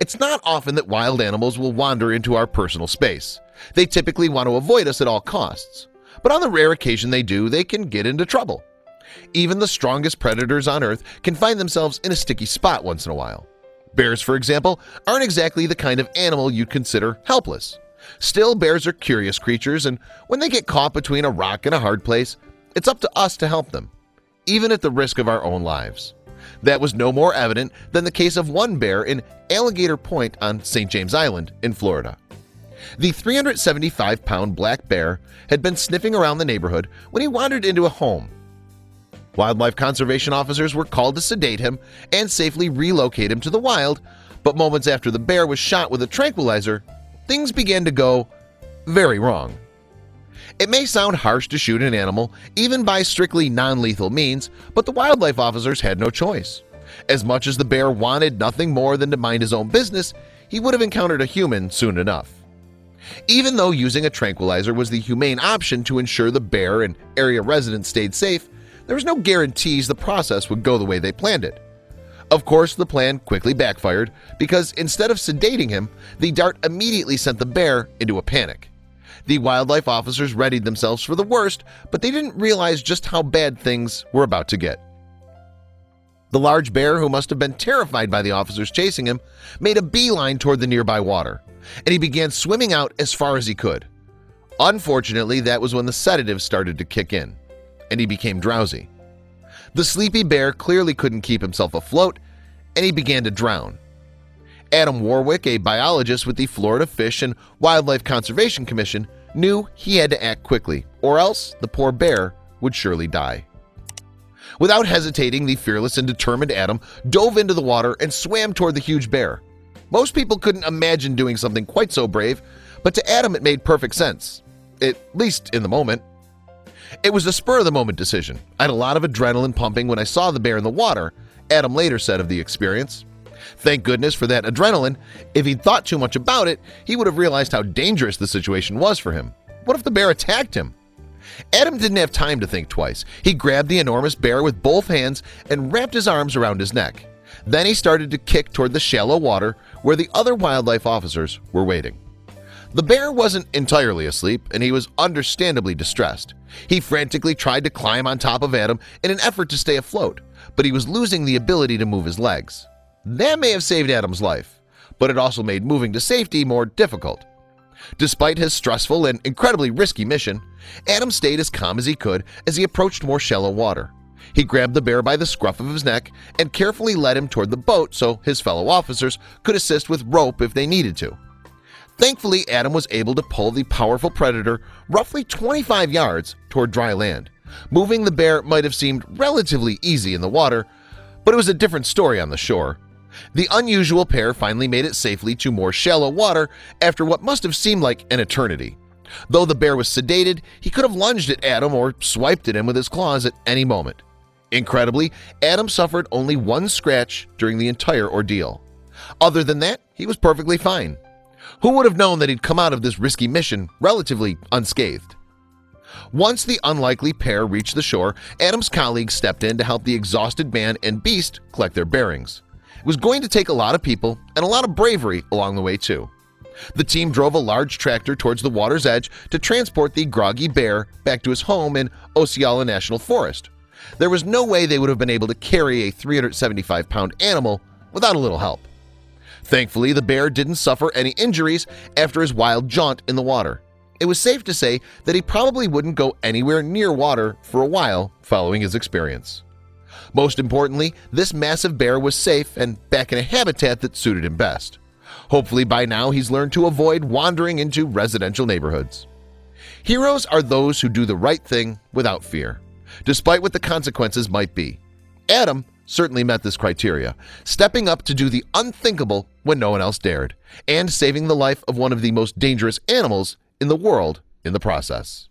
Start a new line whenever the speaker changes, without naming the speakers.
It's not often that wild animals will wander into our personal space. They typically want to avoid us at all costs. But on the rare occasion they do, they can get into trouble. Even the strongest predators on Earth can find themselves in a sticky spot once in a while. Bears, for example, aren't exactly the kind of animal you'd consider helpless. Still, bears are curious creatures, and when they get caught between a rock and a hard place, it's up to us to help them, even at the risk of our own lives. That was no more evident than the case of one bear in Alligator Point on St. James Island in Florida. The 375-pound black bear had been sniffing around the neighborhood when he wandered into a home. Wildlife conservation officers were called to sedate him and safely relocate him to the wild, but moments after the bear was shot with a tranquilizer, things began to go very wrong. It may sound harsh to shoot an animal, even by strictly non-lethal means, but the wildlife officers had no choice. As much as the bear wanted nothing more than to mind his own business, he would have encountered a human soon enough. Even though using a tranquilizer was the humane option to ensure the bear and area residents stayed safe, there was no guarantees the process would go the way they planned it. Of course, the plan quickly backfired because instead of sedating him, the dart immediately sent the bear into a panic. The wildlife officers readied themselves for the worst, but they didn't realize just how bad things were about to get. The large bear, who must have been terrified by the officers chasing him, made a beeline toward the nearby water, and he began swimming out as far as he could. Unfortunately, that was when the sedatives started to kick in, and he became drowsy. The sleepy bear clearly couldn't keep himself afloat, and he began to drown. Adam Warwick, a biologist with the Florida Fish and Wildlife Conservation Commission, knew he had to act quickly, or else the poor bear would surely die. Without hesitating, the fearless and determined Adam dove into the water and swam toward the huge bear. Most people couldn't imagine doing something quite so brave, but to Adam it made perfect sense, at least in the moment. It was a spur-of-the-moment decision. I had a lot of adrenaline pumping when I saw the bear in the water, Adam later said of the experience. Thank goodness for that adrenaline. If he'd thought too much about it, he would have realized how dangerous the situation was for him. What if the bear attacked him? Adam didn't have time to think twice. He grabbed the enormous bear with both hands and wrapped his arms around his neck. Then he started to kick toward the shallow water where the other wildlife officers were waiting. The bear wasn't entirely asleep, and he was understandably distressed. He frantically tried to climb on top of Adam in an effort to stay afloat, but he was losing the ability to move his legs. That may have saved Adam's life, but it also made moving to safety more difficult. Despite his stressful and incredibly risky mission, Adam stayed as calm as he could as he approached more shallow water. He grabbed the bear by the scruff of his neck and carefully led him toward the boat so his fellow officers could assist with rope if they needed to. Thankfully, Adam was able to pull the powerful predator roughly 25 yards toward dry land. Moving the bear might have seemed relatively easy in the water, but it was a different story on the shore. The unusual pair finally made it safely to more shallow water after what must have seemed like an eternity. Though the bear was sedated, he could have lunged at Adam or swiped at him with his claws at any moment. Incredibly, Adam suffered only one scratch during the entire ordeal. Other than that, he was perfectly fine. Who would have known that he'd come out of this risky mission relatively unscathed? Once the unlikely pair reached the shore, Adam's colleagues stepped in to help the exhausted man and beast collect their bearings. It was going to take a lot of people and a lot of bravery along the way too. The team drove a large tractor towards the water's edge to transport the groggy bear back to his home in Osceola National Forest. There was no way they would have been able to carry a 375-pound animal without a little help. Thankfully, the bear didn't suffer any injuries after his wild jaunt in the water. It was safe to say that he probably wouldn't go anywhere near water for a while following his experience. Most importantly, this massive bear was safe and back in a habitat that suited him best. Hopefully by now he's learned to avoid wandering into residential neighborhoods. Heroes are those who do the right thing without fear, despite what the consequences might be. Adam certainly met this criteria, stepping up to do the unthinkable when no one else dared, and saving the life of one of the most dangerous animals in the world in the process.